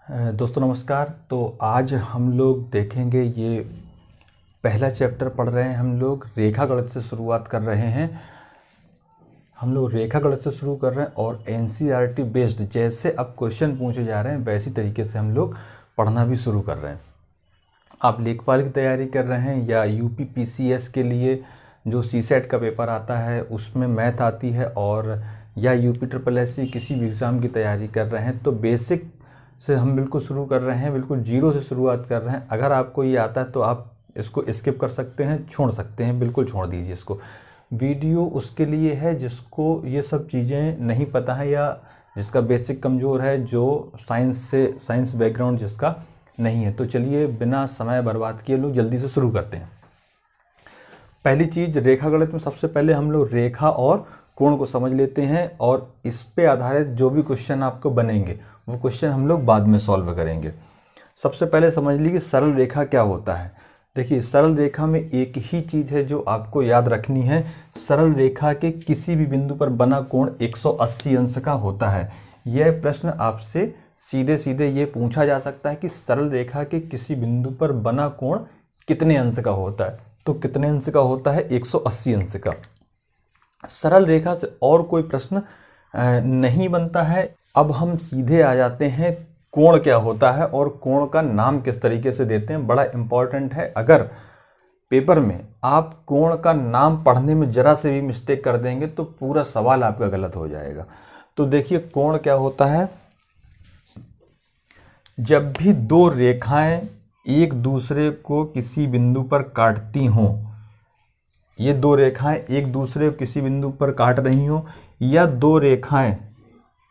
दोस्तों नमस्कार। तो आज हम लोग देखेंगे, ये पहला चैप्टर पढ़ रहे हैं हम लोग, रेखा गणित से शुरुआत कर रहे हैं। हम लोग रेखा गणित से शुरू कर रहे हैं और एनसीईआरटी बेस्ड जैसे अब क्वेश्चन पूछे जा रहे हैं वैसी तरीके से हम लोग पढ़ना भी शुरू कर रहे हैं। आप लेखपाल की तैयारी कर रहे हैं या यूपी पीसीएस के लिए जो सीसेट का पेपर आता है उसमें मैथ आती है, और या यूपी ट्रिपल एस किसी भी एग्ज़ाम की तैयारी कर रहे हैं, तो बेसिक से हम बिल्कुल शुरू कर रहे हैं, बिल्कुल जीरो से शुरुआत कर रहे हैं। अगर आपको ये आता है तो आप इसको स्किप कर सकते हैं, छोड़ सकते हैं, बिल्कुल छोड़ दीजिए इसको। वीडियो उसके लिए है जिसको ये सब चीज़ें नहीं पता है या जिसका बेसिक कमज़ोर है, जो साइंस बैकग्राउंड जिसका नहीं है। तो चलिए बिना समय बर्बाद किए लोग जल्दी से शुरू करते हैं। पहली चीज़, रेखा गणित में सबसे पहले हम लोग रेखा और कोण को समझ लेते हैं, और इस पे आधारित जो भी क्वेश्चन आपको बनेंगे वो क्वेश्चन हम लोग बाद में सॉल्व करेंगे। सबसे पहले समझ लीजिए कि सरल रेखा क्या होता है। देखिए, सरल रेखा में एक ही चीज़ है जो आपको याद रखनी है, सरल रेखा के किसी भी बिंदु पर बना कोण 180 अंश का होता है। यह प्रश्न आपसे सीधे सीधे ये पूछा जा सकता है कि सरल रेखा के किसी बिंदु पर बना कोण कितने अंश का होता है। तो कितने अंश का होता है? 180 अंश का। सरल रेखा से और कोई प्रश्न नहीं बनता है। अब हम सीधे आ जाते हैं कोण क्या होता है और कोण का नाम किस तरीके से देते हैं। बड़ा इंपॉर्टेंट है। अगर पेपर में आप कोण का नाम पढ़ने में जरा से भी मिस्टेक कर देंगे तो पूरा सवाल आपका गलत हो जाएगा। तो देखिए, कोण क्या होता है? जब भी दो रेखाएं एक दूसरे को किसी बिंदु पर काटती हों, ये दो रेखाएं एक दूसरे को किसी बिंदु पर काट रही हों, या दो रेखाएं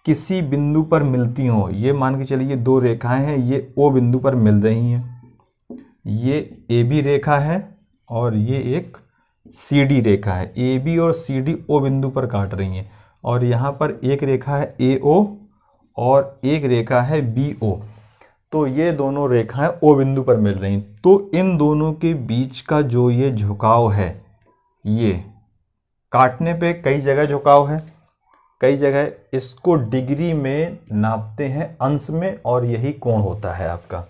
किसी बिंदु पर मिलती हों, ये मान के चलिए दो रेखाएं हैं, ये ओ बिंदु पर मिल रही हैं, ये ए बी रेखा है और ये एक सी डी रेखा है। ए बी और सी डी ओ बिंदु पर काट रही हैं, और यहाँ पर एक रेखा है ए ओ और एक रेखा है बी ओ। तो ये दोनों रेखाएं ओ बिंदु पर मिल रही हैं। तो इन दोनों के बीच का जो ये झुकाव है, ये काटने पे कई जगह झुकाव है, कई जगह इसको डिग्री में नापते हैं, अंश में, और यही कोण होता है आपका।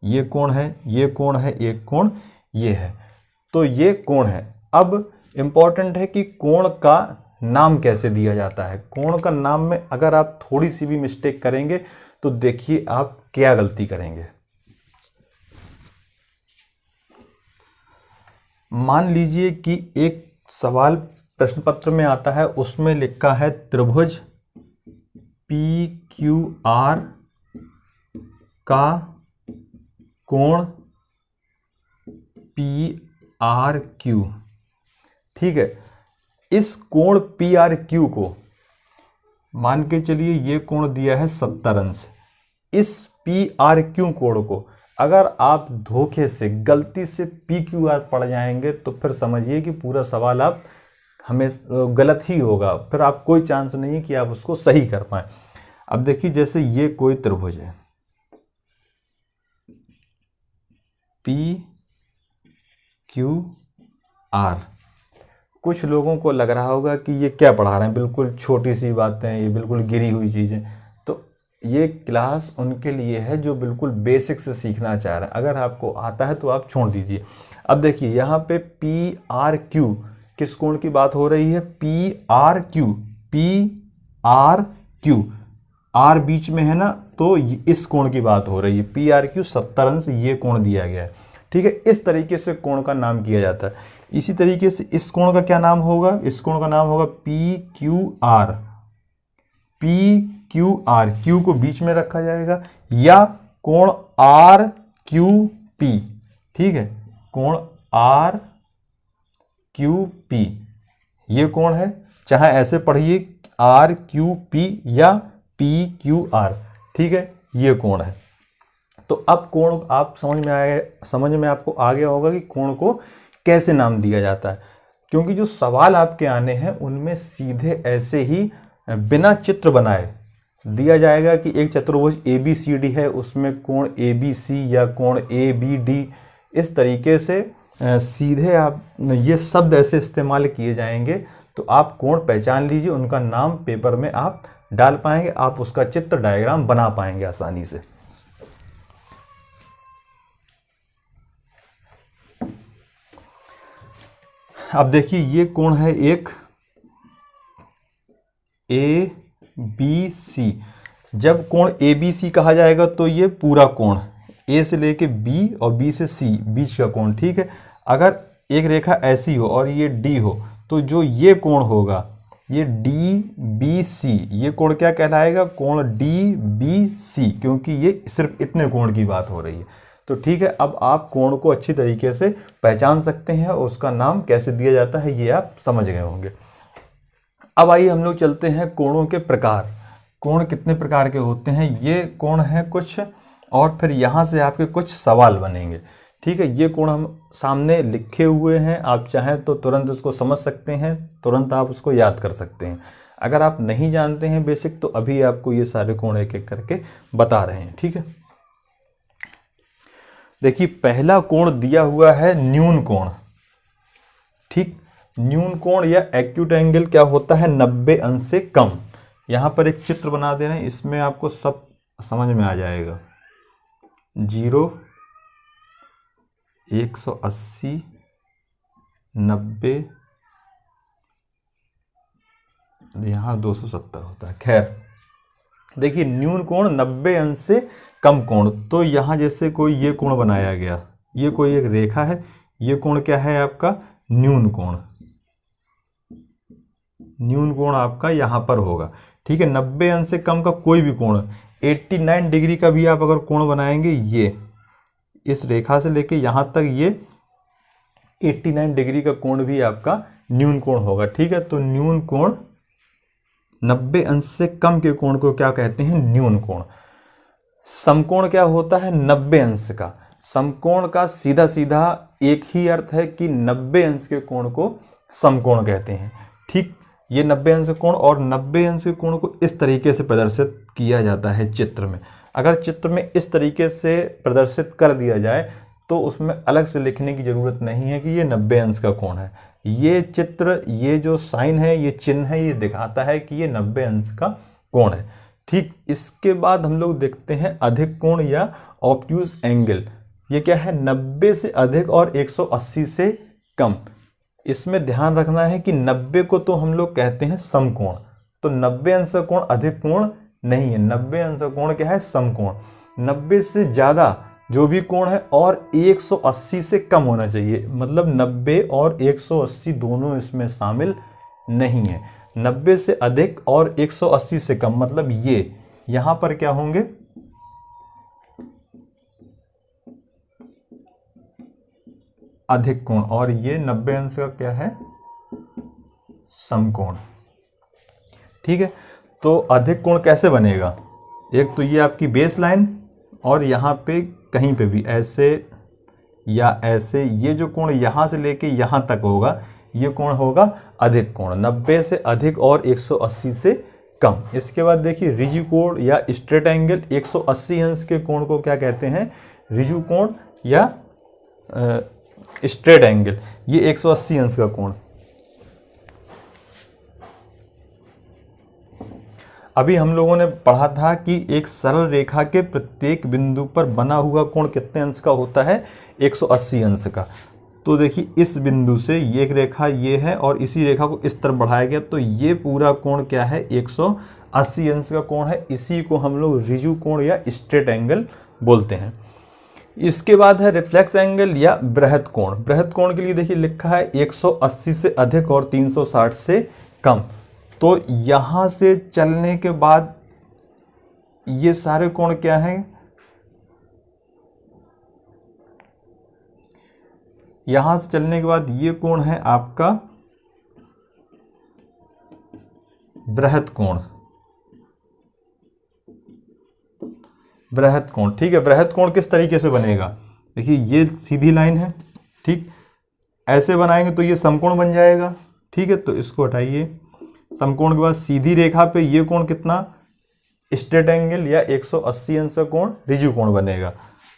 ये कोण है, ये कोण है, एक कोण ये है, तो ये कोण है। अब इम्पॉर्टेंट है कि कोण का नाम कैसे दिया जाता है। कोण का नाम में अगर आप थोड़ी सी भी मिस्टेक करेंगे तो देखिए आप क्या गलती करेंगे। मान लीजिए कि एक सवाल प्रश्न पत्र में आता है, उसमें लिखा है त्रिभुज पी क्यू आर का कोण पी आर क्यू। ठीक है, इस कोण पी आर क्यू को मान के चलिए ये कोण दिया है 70 अंश। इस पी आर क्यू कोण को अगर आप धोखे से गलती से पी क्यू आर पढ़ जाएंगे तो फिर समझिए कि पूरा सवाल आप हमें गलत ही होगा, फिर आप कोई चांस नहीं है कि आप उसको सही कर पाए। अब देखिए, जैसे ये कोई त्रिभुज है पी क्यू आर, कुछ लोगों को लग रहा होगा कि ये क्या पढ़ा रहे हैं, बिल्कुल छोटी सी बातें, ये बिल्कुल गिरी हुई चीज़ें। तो ये क्लास उनके लिए है जो बिल्कुल बेसिक से सीखना चाह रहे हैं। अगर आपको आता है तो आप छोड़ दीजिए। अब देखिए, यहाँ पे पी आर क्यू किस कोण की बात हो रही है? P R Q, P R Q, R बीच में है ना, तो इस कोण की बात हो रही है। पी आर क्यू 70 अंश ये कोण दिया गया है। ठीक है, इस तरीके से कोण का नाम किया जाता है। इसी तरीके से इस कोण का क्या नाम होगा? इस कोण का नाम होगा P Q R. P Q R, Q को बीच में रखा जाएगा, या कोण आर क्यू पी। ठीक है, कोण आर क्यू पी ये कोण है, चाहे ऐसे पढ़िए आर क्यू पी या पी क्यू आर। ठीक है, ये कोण है। तो अब कोण आप समझ में आपको आ गया होगा कि कोण को कैसे नाम दिया जाता है, क्योंकि जो सवाल आपके आने हैं उनमें सीधे ऐसे ही बिना चित्र बनाए दिया जाएगा कि एक चतुर्भुज ए बी सी डी है, उसमें कोण ए बी सी या कोण ए बी डी, इस तरीके से सीधे आप ये शब्द ऐसे इस्तेमाल किए जाएंगे तो आप कोण पहचान लीजिए, उनका नाम पेपर में आप डाल पाएंगे, आप उसका चित्र डायग्राम बना पाएंगे आसानी से। अब देखिए ये कोण है एक ए बी सी। जब कोण ए बी सी कहा जाएगा तो ये पूरा कोण ए से लेके बी और बी से सी बीच का कोण, ठीक है। अगर एक रेखा ऐसी हो और ये डी हो तो जो ये कोण होगा ये डी बी सी, ये कोण क्या कहलाएगा, कोण डी बी सी, क्योंकि ये सिर्फ इतने कोण की बात हो रही है। तो ठीक है, अब आप कोण को अच्छी तरीके से पहचान सकते हैं और उसका नाम कैसे दिया जाता है ये आप समझ गए होंगे। अब आइए हम लोग चलते हैं कोणों के प्रकार। कोण कितने प्रकार के होते हैं, ये कोण है कुछ, और फिर यहाँ से आपके कुछ सवाल बनेंगे, ठीक है। ये कोण हम सामने लिखे हुए हैं, आप चाहें तो तुरंत उसको समझ सकते हैं, तुरंत आप उसको याद कर सकते हैं। अगर आप नहीं जानते हैं बेसिक तो अभी आपको ये सारे कोण एक एक करके बता रहे हैं, ठीक है। देखिए पहला कोण दिया हुआ है न्यून कोण, ठीक। न्यून कोण या एक्यूट एंगल क्या होता है, 90 अंश से कम। यहाँ पर एक चित्र बना दे रहे हैं, इसमें आपको सब समझ में आ जाएगा। 0, 180, 90, यहाँ 270 होता है। खैर देखिए न्यून कोण 90 अंश से कम कोण, तो यहाँ जैसे कोई ये कोण बनाया गया, ये कोई एक रेखा है, ये कोण क्या है आपका न्यून कोण। न्यून कोण आपका यहाँ पर होगा, ठीक है। 90 अंश से कम का कोई भी कोण, 89 डिग्री का भी आप अगर कोण बनाएंगे, ये इस रेखा से लेके यहाँ तक ये 89 डिग्री का कोण भी आपका न्यून कोण होगा, ठीक है। तो न्यून कोण 90 अंश से कम के कोण को क्या कहते हैं, न्यून कोण। समकोण क्या होता है, 90 अंश का। समकोण का सीधा सीधा एक ही अर्थ है कि 90 अंश के कोण को समकोण कहते हैं, ठीक। ये 90 अंश कोण और 90 अंश के कोण को इस तरीके से प्रदर्शित किया जाता है चित्र में। अगर चित्र में इस तरीके से प्रदर्शित कर दिया जाए तो उसमें अलग से लिखने की ज़रूरत नहीं है कि ये 90 अंश का कोण है। ये चित्र, ये जो साइन है, ये चिन्ह है, ये दिखाता है कि ये 90 अंश का कोण है, ठीक। इसके बाद हम लोग देखते हैं अधिक कोण या ऑब्ट्यूज एंगल। ये क्या है, 90 से अधिक और 180 से कम। इसमें ध्यान रखना है कि 90 को तो हम लोग कहते हैं समकोण, तो 90 अंश का कोण अधिक कोण नहीं है, 90 अंश का कोण क्या है, समकोण। 90 से ज़्यादा जो भी कोण है और 180 से कम होना चाहिए, मतलब 90 और 180 दोनों इसमें शामिल नहीं है। 90 से अधिक और 180 से कम मतलब ये यहाँ पर क्या होंगे, अधिक कोण, और ये 90 अंश का क्या है, समकोण, ठीक है। तो अधिक कोण कैसे बनेगा, एक तो ये आपकी बेस लाइन और यहाँ पे कहीं पे भी ऐसे या ऐसे, ये जो कोण यहाँ से लेके यहाँ तक होगा ये कोण होगा अधिक कोण, 90 से अधिक और 180 से कम। इसके बाद देखिए रिजु कोण या स्ट्रेट एंगल, 180 अंश के कोण को क्या कहते हैं, रिजु कोण या स्ट्रेट एंगल, ये 180 अंश का कोण। अभी हम लोगों ने पढ़ा था कि एक सरल रेखा के प्रत्येक बिंदु पर बना हुआ कोण कितने अंश का होता है, 180 अंश का। तो देखिए इस बिंदु से ये एक रेखा ये है और इसी रेखा को इस तरफ बढ़ाया गया, तो ये पूरा कोण क्या है, 180 अंश का कोण है। इसी को हम लोग रिजु कोण या स्ट्रेट एंगल बोलते हैं। इसके बाद है रिफ्लेक्स एंगल या बृहद कोण। बृहद कोण के लिए देखिए लिखा है 180 से अधिक और 360 से कम। तो यहाँ से चलने के बाद ये सारे कोण क्या हैं, यहाँ से चलने के बाद ये कोण है आपका बृहद कोण। बृहद कोण, ठीक है। बृहद कोण किस तरीके से बनेगा, देखिए ये सीधी लाइन है, ठीक। ऐसे बनाएंगे तो ये समकोण बन जाएगा, ठीक है। तो इसको हटाइए, समकोण के बाद सीधी रेखा पे ये कोण कितना, स्ट्रेट एंगल या 180 अंश का कोण रिजु कोण बनेगा।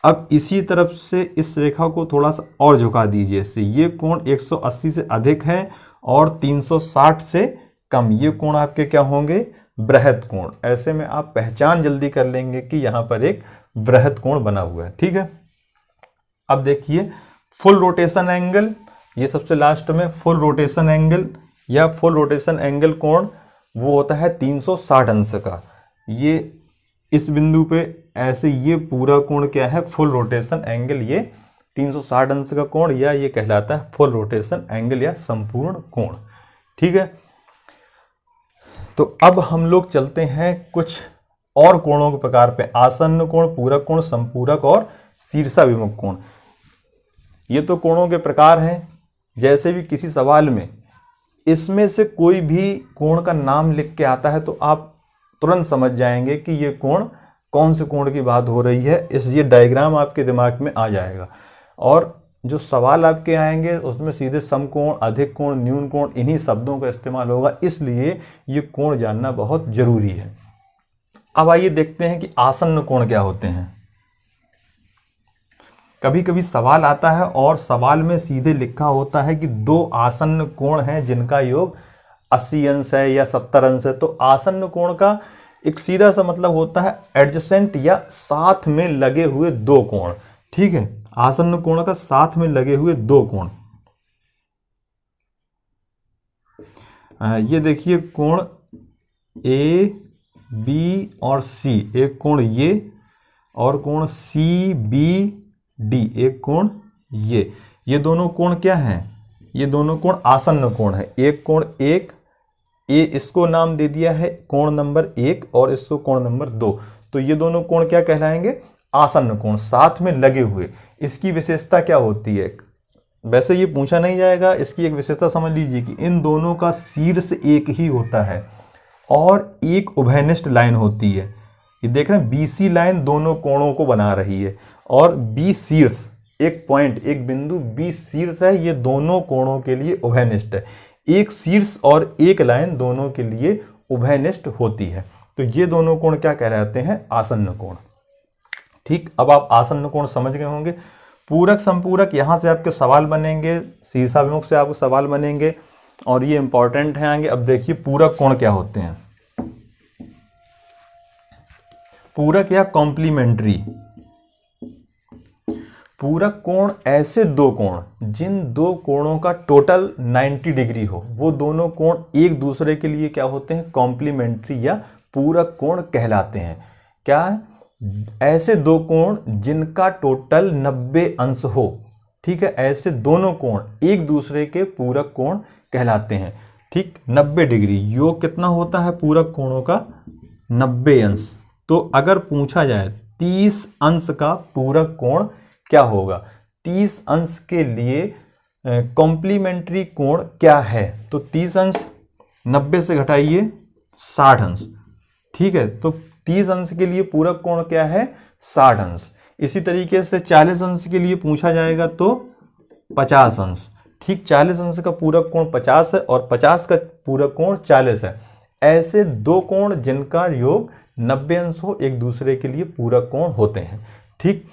अब इसी तरफ से इस रेखा को थोड़ा सा और झुका दीजिए, इससे ये कोण 180 से अधिक है और 360 से कम, ये कोण आपके क्या होंगे, बृहद कोण। ऐसे में आप पहचान जल्दी कर लेंगे कि यहाँ पर एक बृहद कोण बना हुआ है, ठीक है। अब देखिए फुल रोटेशन एंगल ये सबसे लास्ट में फुल रोटेशन एंगल या फुल रोटेशन एंगल कोण वो होता है 360 अंश का। ये इस बिंदु पे ऐसे ये पूरा कोण क्या है, फुल रोटेशन एंगल, ये 360 अंश का कोण, या ये कहलाता है फुल रोटेशन एंगल या संपूर्ण कोण। ठीक है, तो अब हम लोग चलते हैं कुछ और कोणों के प्रकार पे, आसन्न कोण, पूरक कोण, संपूरक और शीर्षाभिमुख कोण। ये तो कोणों के प्रकार हैं। जैसे भी किसी सवाल में इसमें से कोई भी कोण का नाम लिख के आता है तो आप तुरंत समझ जाएंगे कि ये कोण कौन से कोण की बात हो रही है। ये डायग्राम आपके दिमाग में आ जाएगा और जो सवाल आपके आएंगे उसमें सीधे समकोण, अधिक कोण, न्यून कोण, इन्हीं शब्दों का इस्तेमाल होगा, इसलिए ये कोण जानना बहुत जरूरी है। अब आइए देखते हैं कि आसन्न कोण क्या होते हैं। कभी कभी सवाल आता है और सवाल में सीधे लिखा होता है कि दो आसन्न कोण हैं जिनका योग 80 अंश है या 70 अंश है। तो आसन्न कोण का एक सीधा सा मतलब होता है एडजेसेंट या साथ में लगे हुए दो कोण। ठीक है, आसन्न कोण का साथ में लगे हुए दो कोण। ये देखिए कोण ए बी और सी, एक कोण ये, और कोण सी बी डी, एक कोण ये दोनों कोण क्या हैं, ये दोनों कोण आसन्न कोण है। एक कोण एक, ए इसको नाम दे दिया है कोण नंबर 1 और इसको कोण नंबर 2। तो ये दोनों कोण क्या कहलाएंगे, आसन्न कोण, साथ में लगे हुए। इसकी विशेषता क्या होती है, वैसे ये पूछा नहीं जाएगा, इसकी एक विशेषता समझ लीजिए कि इन दोनों का शीर्ष एक ही होता है और एक उभयनिष्ठ लाइन होती है। ये देख रहे हैं बीसी लाइन दोनों कोणों को बना रही है और बी शीर्ष, एक पॉइंट, एक बिंदु बी शीर्ष है, ये दोनों कोणों के लिए उभयनिष्ठ है। एक शीर्ष और एक लाइन दोनों के लिए उभयनिष्ठ होती है। तो ये दोनों कोण क्या कहलाते हैं, आसन्न कोण। ठीक, अब आप आसन्न कोण समझ गए होंगे। पूरक संपूरक, यहां से आपके सवाल बनेंगे, शीर्षाभिमुख से आपको सवाल बनेंगे और ये इंपॉर्टेंट है आगे। अब देखिए पूरक कोण क्या होते हैं। पूरक या कॉम्प्लीमेंट्री। पूरक कोण ऐसे दो कोण जिन दो कोणों का टोटल 90 डिग्री हो, वो दोनों कोण एक दूसरे के लिए क्या होते हैं, कॉम्प्लीमेंट्री या पूरक कोण कहलाते हैं। क्या, ऐसे दो कोण जिनका टोटल 90 अंश हो। ठीक है, ऐसे दोनों कोण एक दूसरे के पूरक कोण कहलाते हैं। ठीक, 90 डिग्री, योग कितना होता है पूरक कोणों का, 90 अंश। तो अगर पूछा जाए 30 अंश का पूरक कोण क्या होगा, 30 अंश के लिए कॉम्प्लीमेंट्री कोण क्या है, तो 30 अंश 90 से घटाइए 60 अंश। ठीक है, तो 30 अंश के लिए पूरक कोण क्या है, 60 अंश। इसी तरीके से 40 अंश के लिए पूछा जाएगा तो 50 अंश। ठीक, 40 अंश का पूरक कोण 50 है और 50 का पूरक कोण 40 है। ऐसे दो कोण जिनका योग 90 अंश हो, एक दूसरे के लिए पूरक कोण होते हैं। ठीक,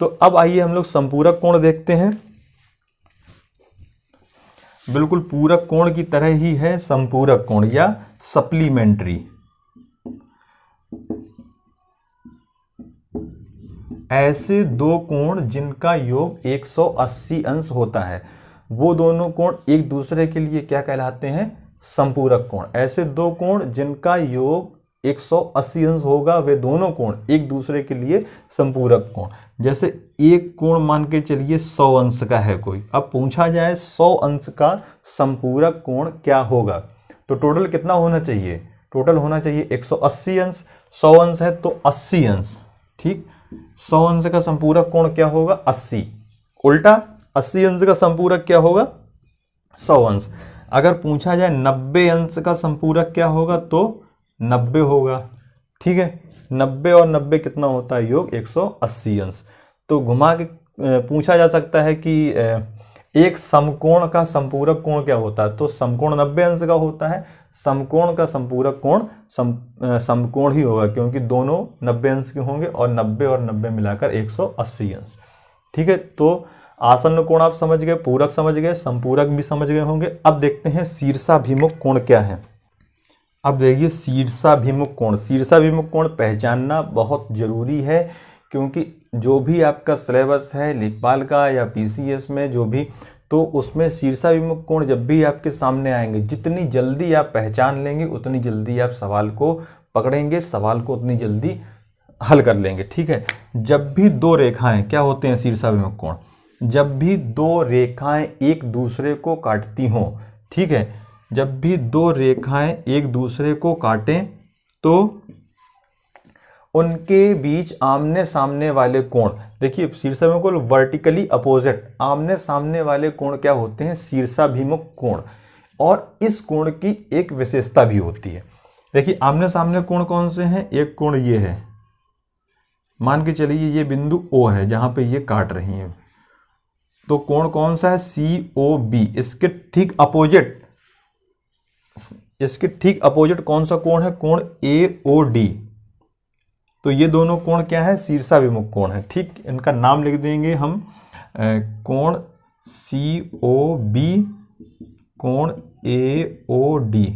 तो अब आइए हम लोग संपूरक कोण देखते हैं। बिल्कुल पूरक कोण की तरह ही है संपूरक कोण या सप्लीमेंट्री। ऐसे दो कोण जिनका योग 180 अंश होता है, वो दोनों कोण एक दूसरे के लिए क्या कहलाते हैं, संपूरक कोण। ऐसे दो कोण जिनका योग 180 अंश होगा, वे दोनों कोण एक दूसरे के लिए संपूरक कोण। जैसे एक कोण मान के चलिए 100 अंश का है कोई, अब पूछा जाए 100 अंश का संपूरक कोण क्या होगा, तो टोटल कितना होना चाहिए, टोटल होना चाहिए 180 अंश। 100 अंश है तो 80 अंश। ठीक, 100 अंश का संपूरक कोण क्या होगा, 80। उल्टा 80 अंश का संपूरक क्या होगा, 100 अंश। अगर पूछा जाए 90 अंश का संपूरक क्या होगा, तो 90 होगा। ठीक है, 90 और 90 कितना होता है, योग 180 अंश। तो घुमा के पूछा जा सकता है कि एक समकोण का संपूरक कोण क्या होता है, तो समकोण 90 अंश का होता है। समकोण का संपूरक कोण समकोण ही होगा, क्योंकि दोनों 90 अंश के होंगे और 90 और 90 मिलाकर 180 अंश। ठीक है, तो आसन्न कोण आप समझ गए, पूरक समझ गए, संपूरक भी समझ गए होंगे। अब देखते हैं शीर्षाभिमुख कोण क्या है। अब देखिए शीर्षाभिमुख कोण। शीर्षाभिमुख कोण पहचानना बहुत जरूरी है, क्योंकि जो भी आपका सिलेबस है लेखपाल का या पीसीएस में जो भी तो उसमें शीर्षाभिमुख कोण जब भी आपके सामने आएंगे, जितनी जल्दी आप पहचान लेंगे उतनी जल्दी आप सवाल को पकड़ेंगे, सवाल को उतनी जल्दी हल कर लेंगे। ठीक है, जब भी दो रेखाएं क्या होते हैं शीर्षाभिमुख कोण, जब भी दो रेखाएं एक दूसरे को काटती हों, ठीक है, जब भी दो रेखाएं एक दूसरे को काटें तो उनके बीच आमने सामने वाले कोण, देखिए शीर्षाभिमुख कोण वर्टिकली अपोजिट, आमने सामने वाले कोण क्या होते हैं, शीर्षाभिमुख कोण। और इस कोण की एक विशेषता भी होती है। देखिए आमने सामने कोण कौन से हैं, एक कोण ये है, मान के चलिए ये बिंदु O है जहां पे ये काट रही है, तो कोण कौन सा है, COB। इसके ठीक अपोजिट कौन सा कोण है, कोण AOD। तो ये दोनों कोण क्या है, शीर्षाभिमुख कोण है। ठीक, इनका नाम लिख देंगे हम, कोण COB, कोण AOD।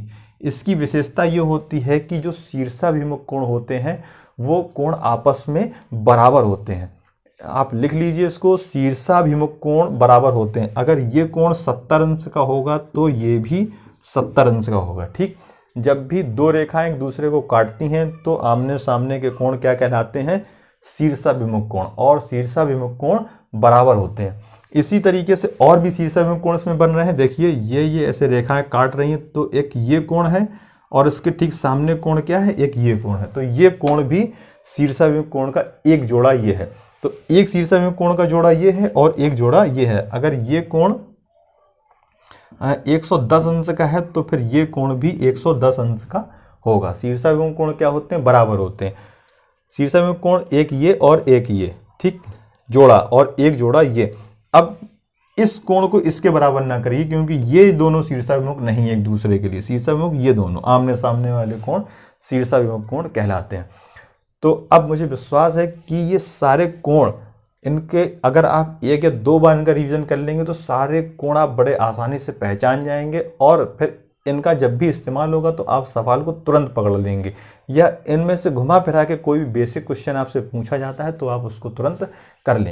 इसकी विशेषता ये होती है कि जो शीर्षाभिमुख कोण होते हैं वो कोण आपस में बराबर होते हैं। आप लिख लीजिए इसको, शीर्षाभिमुख कोण बराबर होते हैं। अगर ये कोण 70 अंश का होगा तो ये भी 70 अंश का होगा। ठीक, जब भी दो रेखाएं एक दूसरे को काटती हैं तो आमने सामने के कोण क्या कहलाते हैं, शीर्षाभिमुख कोण, और शीर्षाभिमुख कोण बराबर होते हैं। इसी तरीके से और भी शीर्षाभिमुख कोण इसमें बन रहे हैं। देखिए ये ऐसे रेखाएं काट रही हैं, तो एक ये कोण है और इसके ठीक सामने कोण क्या है, एक ये कोण है। तो ये कोण भी शीर्षाभिमुख कोण का एक जोड़ा ये है। तो एक शीर्षाभिमुख कोण का जोड़ा ये है और एक जोड़ा ये है। अगर ये कोण 110 अंश का है तो फिर ये कोण भी 110 अंश का होगा। शीर्षाभिमुख कोण क्या होते हैं, बराबर होते हैं। शीर्षाभिमुख कोण एक ये और एक ये, ठीक, जोड़ा, और एक जोड़ा ये। अब इस कोण को इसके बराबर ना करिए क्योंकि ये दोनों शीर्षाभिमुख नहीं है एक दूसरे के लिए। शीर्षाभिमुख ये दोनों आमने सामने वाले कोण शीर्षाभिमुख कोण कहलाते हैं। तो अब मुझे विश्वास है कि ये सारे कोण, इनके अगर आप एक या दो बार इनका रिवीजन कर लेंगे तो सारे कोण आप बड़े आसानी से पहचान जाएंगे और फिर इनका जब भी इस्तेमाल होगा तो आप सवाल को तुरंत पकड़ लेंगे। या इनमें से घुमा फिरा के कोई भी बेसिक क्वेश्चन आपसे पूछा जाता है तो आप उसको तुरंत कर लेंगे।